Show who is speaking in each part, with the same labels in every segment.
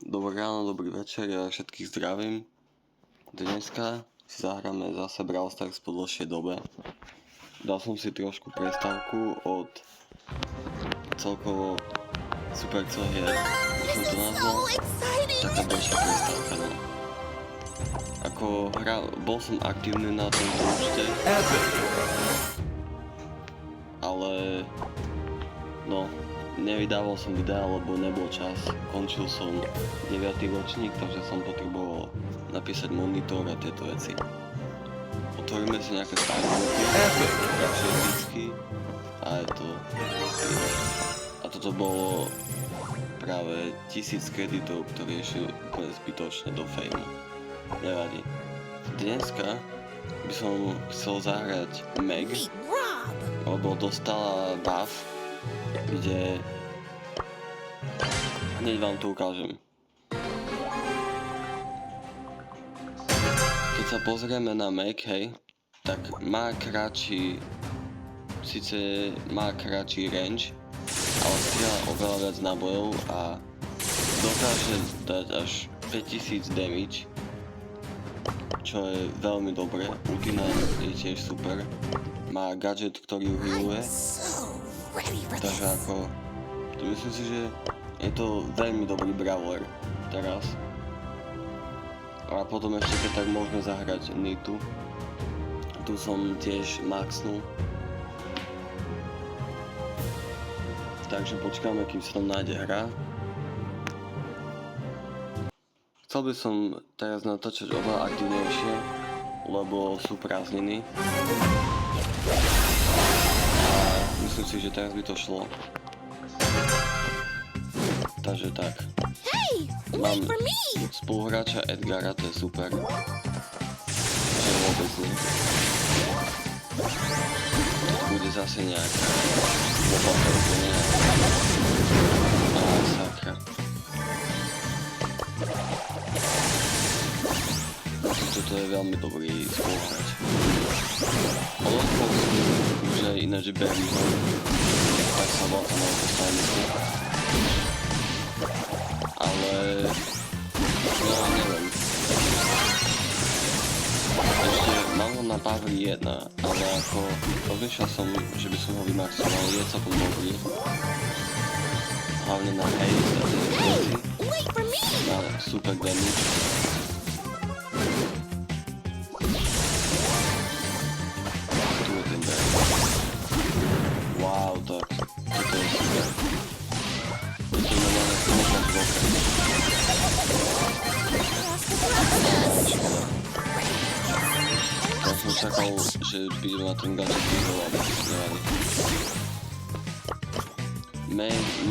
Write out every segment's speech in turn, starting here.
Speaker 1: Dobré ráno, dobrý večer, ja všetkých zdravím. Dneska si zahráme zase Brawl Stars po dlhšej dobe. Dal som si trošku prestávku od celkovo supercell hier, by som to nazval, taká dlhšia prestávka, no. Ako bol som aktívny na tomto účte, ale no, nevydával som videa, lebo nebol čas. Končil som 9. ročník, takže som potreboval napísať monitor a tieto veci. Otvoríme si nejaké startboty, vždycky, a je to... A toto bolo práve 1000 kreditov, ktoré išli úplne zbytočne do fejmu. Nevadí. Dneska by som chcel zahrať Meg, lebo dostala buff, kde hneď vám to ukážem. Keď sa pozrieme na Meg, hej, tak má kratší, síce má kratší range, ale strieľa oveľa viac nábojov a dokáže dať až 5000 damage, čo je veľmi dobré. Ultina je tiež super. Má gadget, ktorý ju healuje. Takže ako, myslím si, že je to veľmi dobrý brawler teraz. A potom ešte keď tak môžeme zahrať Nitu. Tu som tiež maxnul. Takže počkáme, kým sa tam nájde hra. Chcel by som teraz natáčať oveľa aktívnejšie, lebo sú prázdniny. Myslím si, že teraz by to šlo. Takže tak. Mám spoluhráča Edgara, to je super. Že vôbec nie. To bude zase nejaká lopata, to nejaká. Sakra. Toto je veľmi dobrý spoluhráč. Odložil som už aj ináč Berryho, tak sa bol tam ako stanicu. Ale... no neviem. Ešte mám ho na Power 1, ale ako rozmýšľal som, že by som ho vymaxoval, je celkom dobrý. Hlavne na haste a tie veci. Má super damage. Wow, tak toto je super. To je normálne smutná zvoka. Ja som čakal, že by ma ten gadget vyhol, aby to nevali.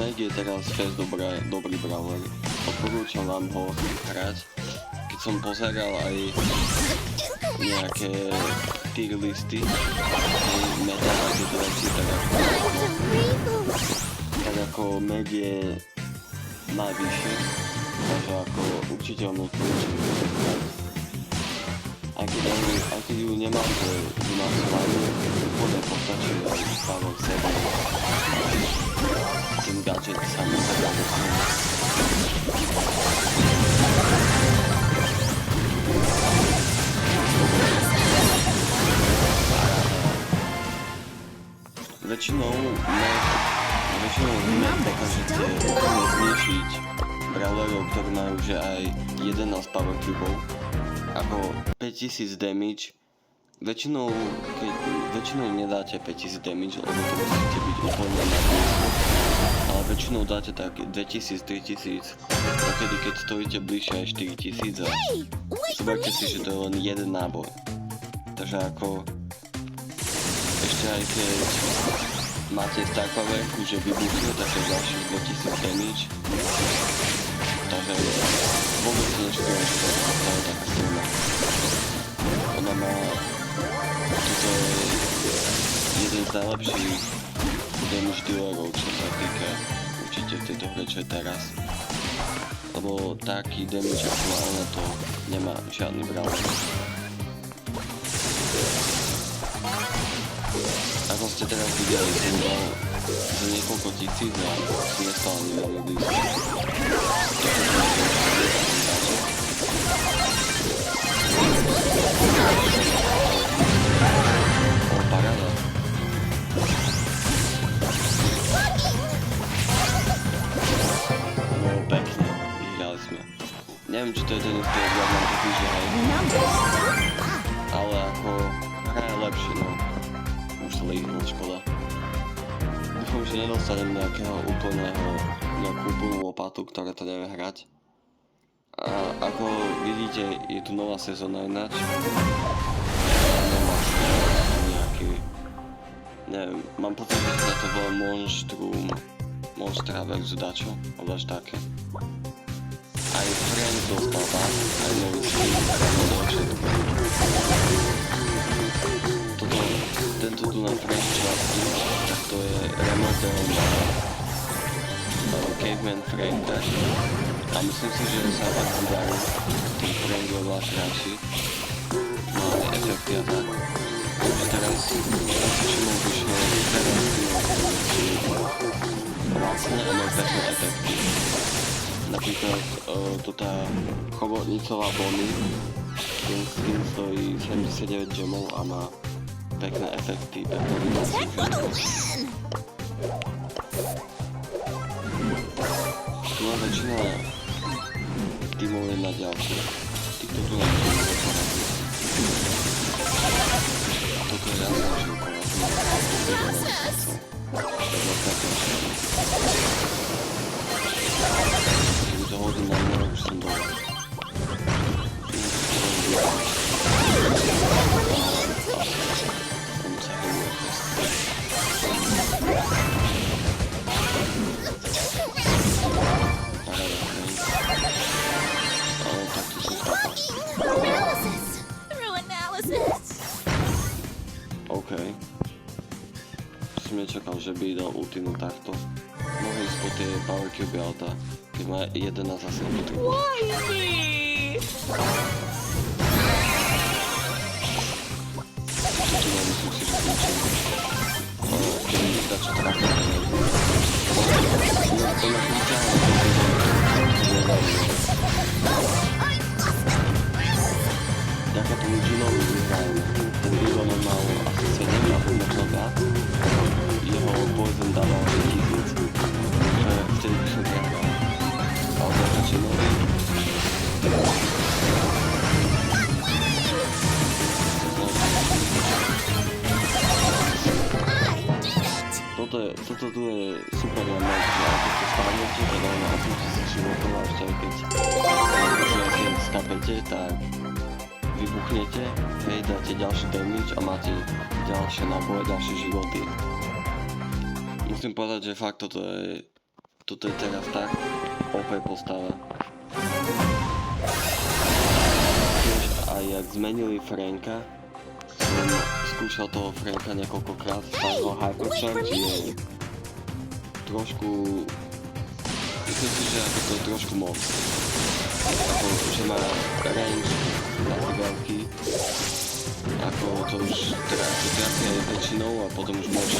Speaker 1: Meg je teraz fest dobrý brawler. Odporúčam vám ho hrať. Keď som pozeral aj nejaké tier listy, meta a tieto veci, tak ako Meg je najvyššie, takže ako určite vám odporúčam. Aj keď ju nemáte vymaxovanú, úplne postačí aj Power 7. Ten gadget sa mi tak Väčšinou dokážete úplne zničiť brawlerov, ktorí majú že aj 11 power cubov, ako 5000 damage. Väčšinou nedáte 5000 damage, lebo to musíte byť úplne na blízku, ale väčšinou dáte tak 2000-3000, takedy keď stojíte bližšie aj 4000 a zoberte si, že to je len jeden náboj. Takže ako ešte aj keď máte star powerku, že vybuchne, tak je ďalších 2000 damage. Takže vôbec to nečudujem, že to je taká silná. Ona má... toto je jeden z najlepších damage dealerov, čo sa týka určite v tejto hre, čo je teraz. Lebo taký damage aktuálne to nemá žiadny brawler. Ako ste teraz videli, som dal za niekoľko tisíc a si nestal ani veľmi blízko. neviem, či to je ten istý, jak mám taký, že hej, ale ako hraje lepšie, no. Už sa líhnul, škoda. Dúfam, že nedostanem nejakú úplnú lopatu, ktorá to nevie hrať. A ako vidíte, je tu nová sezóna ináč. Neviem, mám pocit, že sa to volá Monstra versus dačo, alebo až také. Aj Friend dostal tak, aj nový skin, aj všetko. Tento tu na Friend časti, tak to je remodel na Caveman Franka. A myslím si, že sa tak udarí, ten Frank je oveľa krajší. Má aj efekty a tak. Teraz všimol vyšlo vlastne a má pekné efekty. Napríklad tá chobotnicová Bonnie, ten skin stojí 79 gemov a má pekné efekty, pekné výsledky. Tu má väčšina tímov je na ďalku. Týchto tu na ďalku. Toto je jasná živková. Keby to hodím na mňa, už som dole. OK. Som nečakal, že by dal ultinu takto. Mohli ísť po tie Power Cube auta, keď má 11 zase potrebu. Toto mám myslím si, že kľúčem. Keď mi dá čo trápne. To na kľúča, ďaká tomu Ginovi vyhrajeme. Ten Gino mal asi 7 alebo možno viac. Jeho Poison dával 1000. Vtedy by som trápal. Ale ďaká Ginovi. Toto tu je super na mňa, že ako ste spávnete, teda na 8000 životov a ešte aj keď skapete, tak vybuchnete, hej, dáte ďalší damage a máte ďalšie náboje, ďalšie životy. Musím povedať, že fakt toto je teraz tak OP postava. Tiež aj jak zmenili Franka, som skúšal toho Franka niekoľkokrát, stále Hypercharge je trošku, myslím si, že ako to je trošku moc. Ako, že má range taký veľký, ako to už teda to trafí aj väčšinou a potom už môže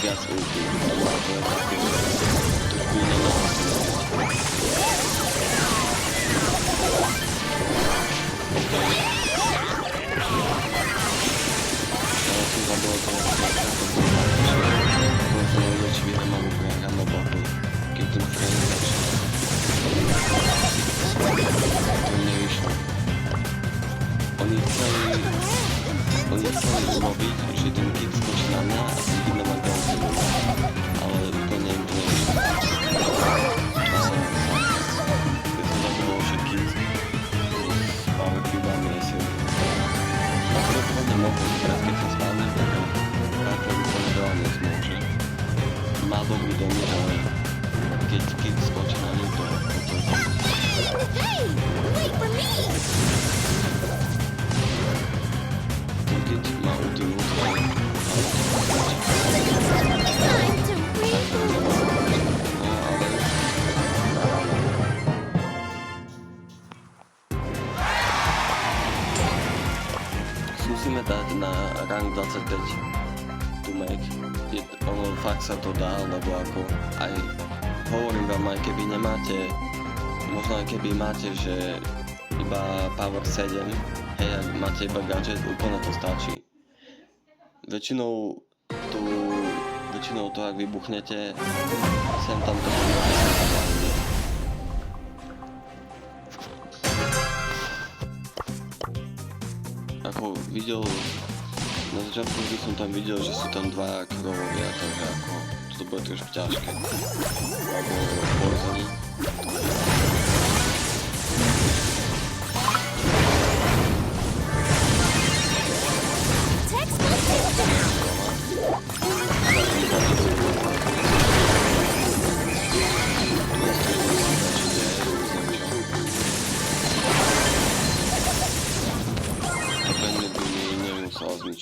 Speaker 1: viac ulti, ale to je také trošku iné ja som zabol toho Franka, to som nevedel, či vyhrám alebo prehrám na botu, keď ten Frank začal. To nevyšlo. Oni chceli urobiť, že ten kit skočí na mňa a ten kit nemá ďalší. Ale úplne im to nevyšlo. To sa nechcel. Keď som zabudol, že kit s Power Cubami je silný. A pravdepodobne mohol, teraz keď sa spávnem, tak úplne veľa nezmôže. Má dobrý damage, ale keď kit skočí na ňu, to je
Speaker 2: Hey! Wait for me!
Speaker 1: ten kit má ultimu,
Speaker 2: Time to reboot!
Speaker 1: no ale musíme dať na rank 25 to make. Ono fakt sa to dá, lebo ako aj hovorím vám, aj keby nemáte, možno aj keby máte, že iba power 7, hej, ak máte iba gadget, úplne to stačí. Väčšinou to, ak vybuchnete, sem tam to pomôže. ako videl, na začiatku vždy som tam videl, že sú tam dva krovovia, takže ako to bude trošku ťažké. Alebo poison.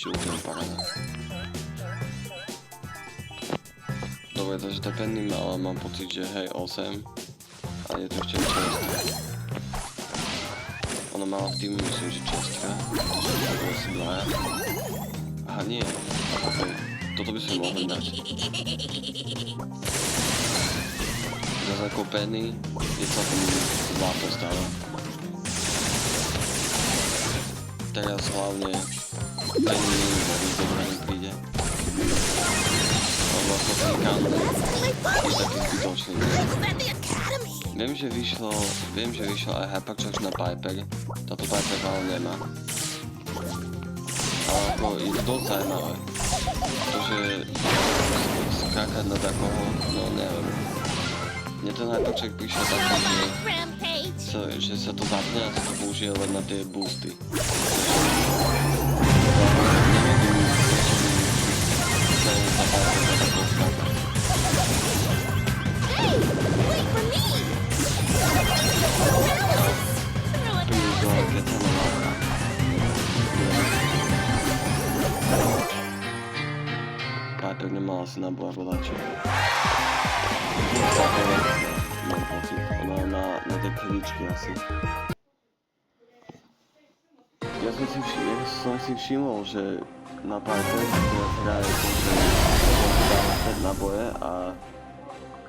Speaker 1: Ten paráda. Dobre, takže tá penny mala, mám pocit, že hej 8 a je to ešte čerstvá. Ona mala v týmu, myslím, že čerstvá, to sú asi dvaja. Aha, nie, ok, toto by sme mohli dať. Zas ako penny je celkom zlá postava. Teraz hlavne penny dobré mi príde. Lebo ako ten Gun je taký zbytočný. Viem, že vyšlo aj Hypercharge na Piper. Táto Piper ale nemá. Ale ako je to dosť zaujímavé. Pretože skákať na takoho, no neviem. Mne ten Hypercharge prišiel taký, že sa to zapne a sa to použije len na tie boosty. Piper nemala asi na blahodaču. Mám pocit, ona má na tie kričky asi. Ja som si všimol, že na Piper, ktorá hraje končený naboje a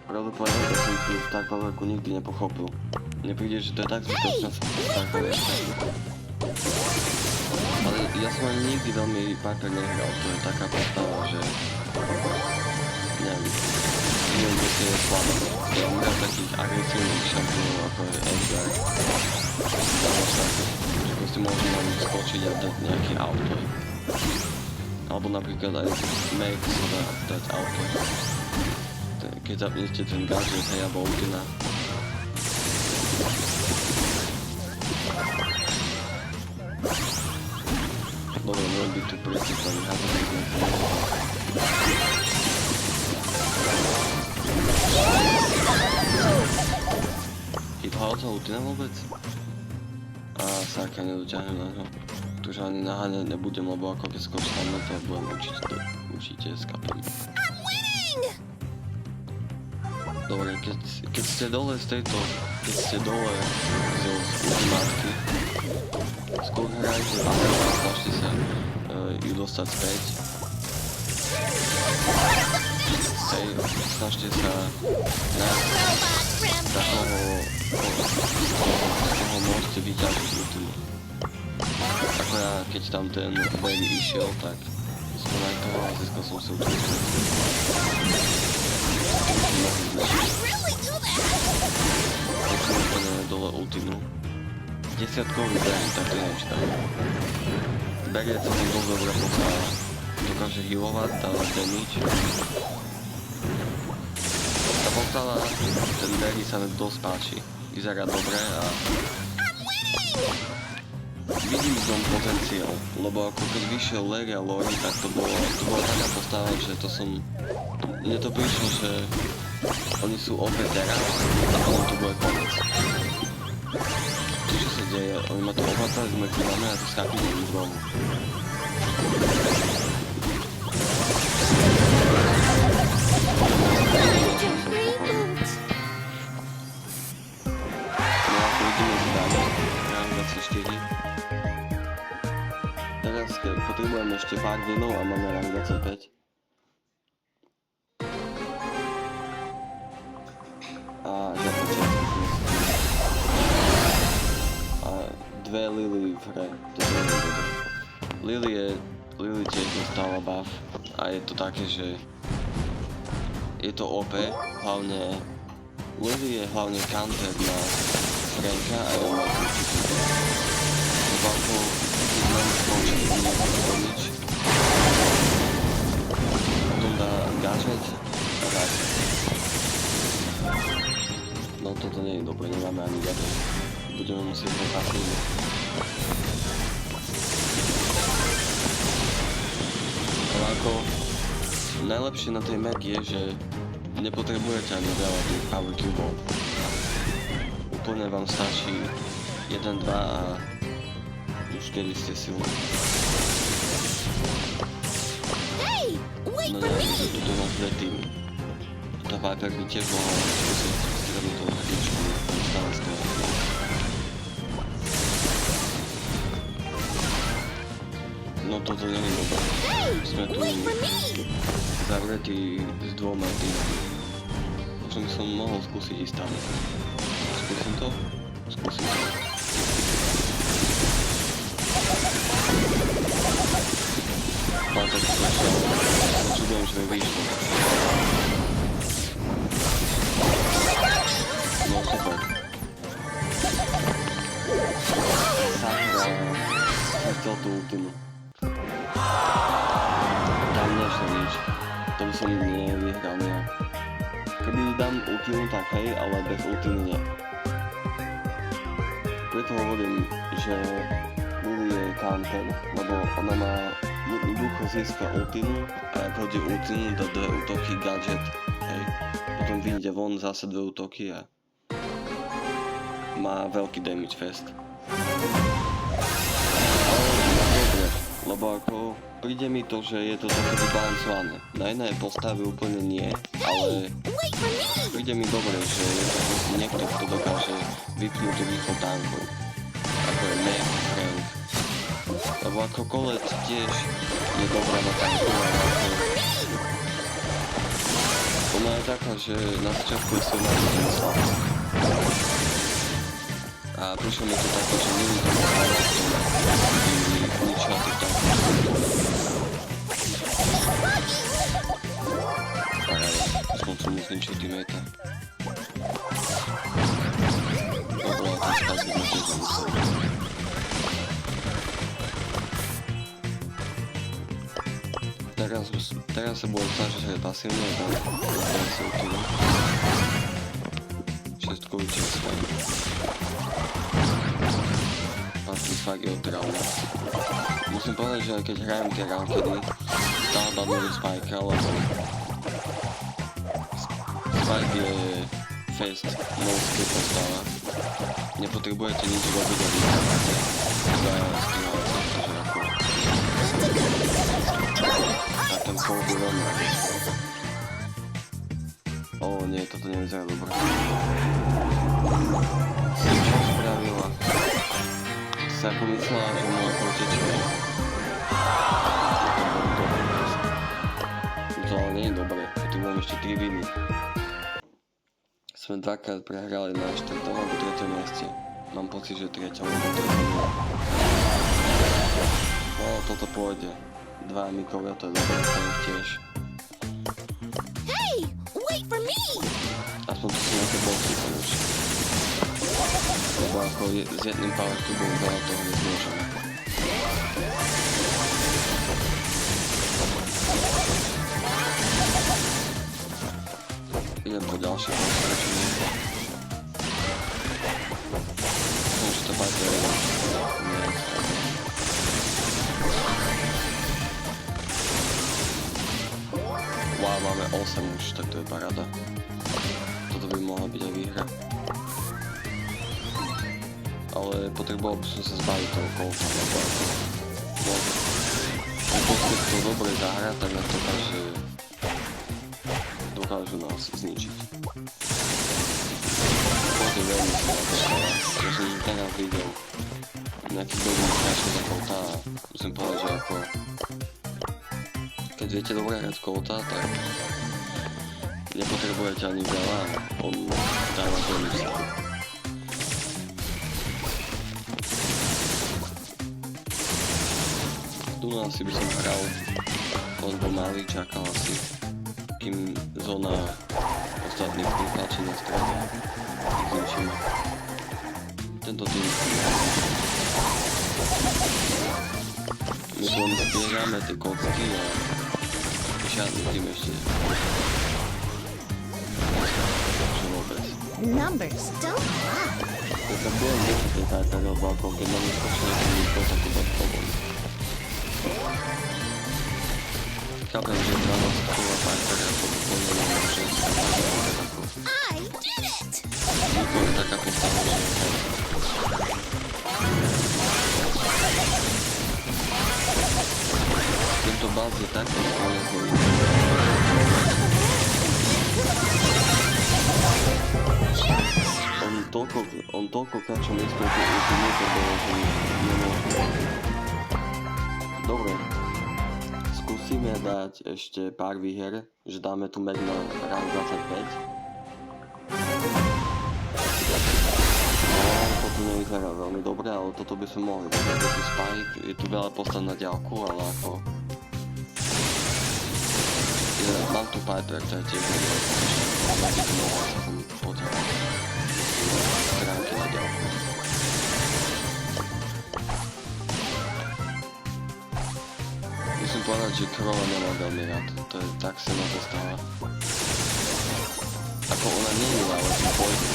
Speaker 1: pravdepodobne to som tu v Star Powerku nikdy nepochopil. Mne príde, že to je tak zbytočná Star Powerka. Ale ja som ani nikdy veľmi Piper nehral, to je taká postava, že neviem, kde si je slabá. Ja mám takých agresívnych šampiónov ako je Edgar. Že proste môžem na nich skočiť a dať nejaký auto. Alebo napríklad aj Meg sa dať auto. Keď zapnete ten gadget, hej, alebo ultina. Dobre, môžem byť tu prečítaný, Chytala to ultina vôbec? A sáka nedoťahnem na ňo. Tuže ani naháňať nebudem, lebo ako keď skočím na to, budem určite skapem. Dobre, keď ste dole z tejto, keď ste dole z ultimátky, skôr hrajte a snažte sa ju dostať späť. Snažte sa nájsť takoho, z koho môžete vyťažiť ultimu. Ako ja, keď tam ten Baby išiel, tak som aj toho a získal som si ultimu. Počujem úplne dole ultimu. Desiatkový Barry, tak to neviem či tam. Barry je celkom dosť dobrá postava. Dokáže healovať, dávať damage. Tá postava, ten Barry sa mi dosť páči. Vyzerá dobre a vidím v tom potenciál, lebo ako keď vyšiel Larry a Lori, tak to bola taká postava, že to som... Mne to prišlo, že oni sú opäť teraz a potom to bude konec. Čo sa deje? Oni ma to obracali s mŕtvými a to skápili im z rohu. No ako ideme zdáme, rang 24. Teraz potrebujeme ešte pár genov a máme rang 25. Dve Lily v hre, to je veľmi dobré. Lily tiež dostala buff a je to také, že je to OP, hlavne Lily je hlavne counter na Franka a ja mám lebo ako len skočí, nič. Potom dá gadget a gadget. No toto nie je dobré, nemáme ani gadget. Budeme musieť hrať pasívne. Ale ako najlepšie na tej map je, že nepotrebujete ani veľa tých power cubov. Úplne vám stačí 1, 2 a už kedy ste silní.
Speaker 2: Hey, wait
Speaker 1: No
Speaker 2: for
Speaker 1: ja,
Speaker 2: me!
Speaker 1: že tuto nás dve týmy. Tá Viper by tiež mohla skúsiť streliť tú hadičku, stále stojí. No toto nie je dobré.
Speaker 2: Hey,
Speaker 1: Sme tu
Speaker 2: wait for me!
Speaker 1: zavretí s dvoma týmami. Možno by som mohol skúsiť ísť tam. Skúsim to? Skúsim to. Ale tak to ešte, ale čudujem, že mi vyšlo. No super. Sakra, som chcel tú ultimu. Tam nešlo nič. To by som nevyhral nejak. Keby dám ultimu, tak hej, ale bez ultimy nie. Preto hovorím, že Lily je counter, lebo ona má jednoducho získa ultimu a ak hodí ultimu, dá 2 útoky, gadget, hej. Potom vyjde von zase 2 útoky a má veľký damage fest. Lebo ako príde mi to, že je to také vybalancované. Na jednej postave úplne nie, ale
Speaker 2: Wait for me!
Speaker 1: príde mi dobre, že je to proste niekto, kto dokáže vypnúť rýchlo tankov. Ako je Meg, Frank. Lebo ako Colette tiež je dobrá na tanku, ale ako ona je taká, že na začiatku je silná, že je slabá. A prišlo mi to také, že nie je to slabá, že ničila tých tankov. Aspoň som mu zničil teammate. Dobre, ten spás by ma tiež nemusel. Teraz sa budem snažiť hrať pasívne, ale teraz sa utýlim. Šestkový čas fajn. Pasný fakt je od Drauna. Musím povedať, že aj keď hrajem tie rankedy, stále badnú Spike'a, lebo Spike je fest, no-skill postava. Nepotrebujete nič robiť a vyhrávate. Iba skillovať sa, takže ako... A ten kol je veľmi rád. Ó nie, toto nevyzerá dobré. Čo spravila? Sa ako myslela, že mu ako utečie. To ale nie je dobré, potrebujem ešte 3 viny. Sme dvakrát prehrali na 4. alebo 3. mieste. Mám pocit, že 3. alebo 3. No, toto pôjde. 2 Mikovia, to je dobré, to je tiež.
Speaker 2: Hey, wait for me!
Speaker 1: Aspoň to sú nejaké boxy konečne. Lebo ako s jedným power cubom veľa toho nezmôžeme. Idem po ďalšie postrečenie. Dúfam, že to bude nie. Wow, máme 8 už, tak to je paráda. Toto by mohla byť aj výhra. Ale potreboval by som sa zbaviť toho kolta, lebo ako... No, keď to dobre zahrá, tak nás dokážu nás zničiť. To je veľmi slabé, ja som už teraz videl nejaký dobrý strašný za kolta a musím povedať, že ako... Keď viete dobre hrať kolta, tak nepotrebujete ani veľa, on dáva veľmi slabý. Tu asi by som hral len pomaly, čakal asi, kým zóna ostatných vytlačí na strede. Zničíme. Tento tým. My tu len zbierame tie kocky a žiadny tým ešte. Čo vôbec.
Speaker 2: Numbers don't lie.
Speaker 1: Ja sa budem vieť tej Piper, lebo ako keď nám skočí nejaký nikto, tak to bude problém. Chápem, že 12-ková Piper je to úplne nemôže sa ako
Speaker 2: I did it!
Speaker 1: nikto je taká postava, že tento baz je tak exponentný. On toľko kačo miesto tu to bolo, že nemôžu. Dobre. Skúsime dať ešte pár výher, že dáme tu med na rank 25. Toto nevyzerá veľmi dobre, ale toto by sme mohli. Je tu Spike, je tu veľa postav na ďalku, ale ako... Mám tu Piper, to je tiež dobré. Aby to mohla sa tam poťahať. Stránky na ďalku. Musím povedať, že Crowa nemám veľmi rád. To je tak sa na to stáva. Ako ona nie je, ale som pojde.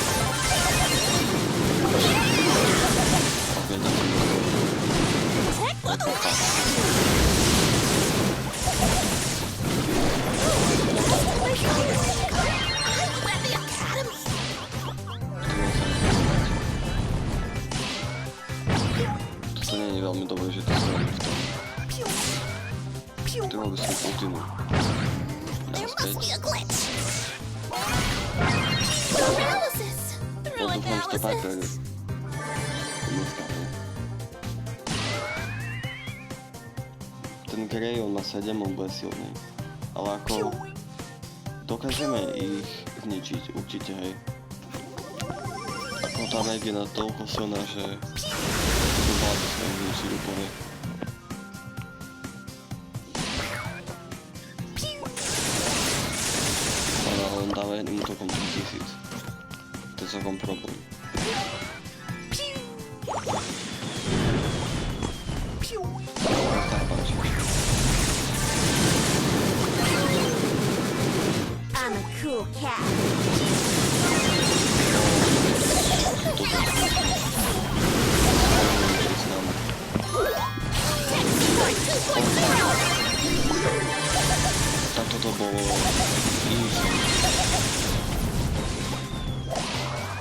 Speaker 1: Ok, tak som to toto nie je veľmi dobré, že to stojím v tom. Treba by som ultimu.
Speaker 2: There must
Speaker 1: Naspäť.
Speaker 2: be a glitch. Paralysis. Through
Speaker 1: Dúfam, že to Piper
Speaker 2: analysis.
Speaker 1: neskáže. Ten Grey, on má 7, on bude silný. Ale ako... Dokážeme ich zničiť, určite, hej. Ako tá Meg je natoľko silná, že... To vládne sa ich zničiť úplne. Ale on dáva jedným útokom 3000. To je celkom problém. Tak páči.
Speaker 2: I'm a cool cat.
Speaker 1: Tak toto bolo easy.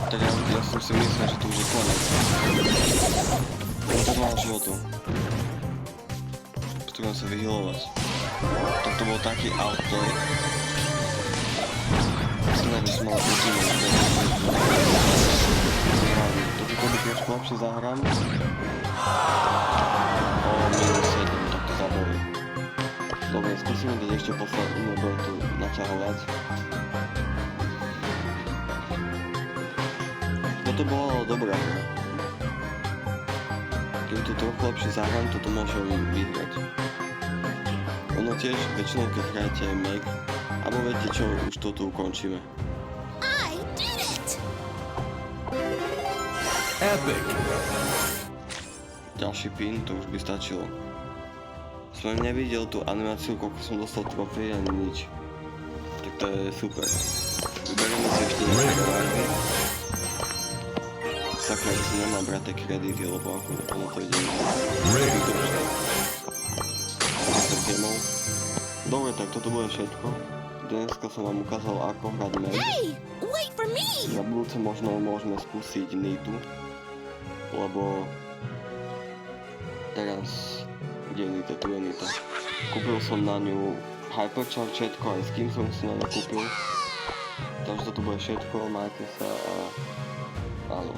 Speaker 1: Tak ja som si myslel, že to už je konec. No tak mám životu. Potrebujem sa vyhealovať. Tak to bol taký outplay. Snad by som mal ultimate. To by trošku lepšie zahrám. O, minus 7, tak to zaboli. Dobre, skúsime dať ešte poslednú, nebudem tu naťahovať. Toto bolo dobré. Keby to trochu lepšie zahrám, toto môžem vyhrať. Ono tiež väčšinou, keď hráte Meg, alebo viete čo, už to tu ukončíme.
Speaker 2: I did it!
Speaker 3: Epic.
Speaker 1: Ďalší pin, to už by stačilo. Som nevidel tú animáciu, koľko som dostal trofej ani nič. Tak to je super. Vyberieme si ešte nejaké live. Sakra, že si nemám brať tie kredity, lebo ako ono to ide. Dobre, tak toto bude všetko. Dneska som vám ukázal, ako hrať Meg.
Speaker 2: Hey, wait for me!
Speaker 1: Na budúce možno môžeme skúsiť Nitu, lebo teraz kde je Nita, tu je Nita. Kúpil som na ňu Hypercharge všetko, aj s kým som si na ňu kúpil. Takže toto bude všetko, majte sa a áno.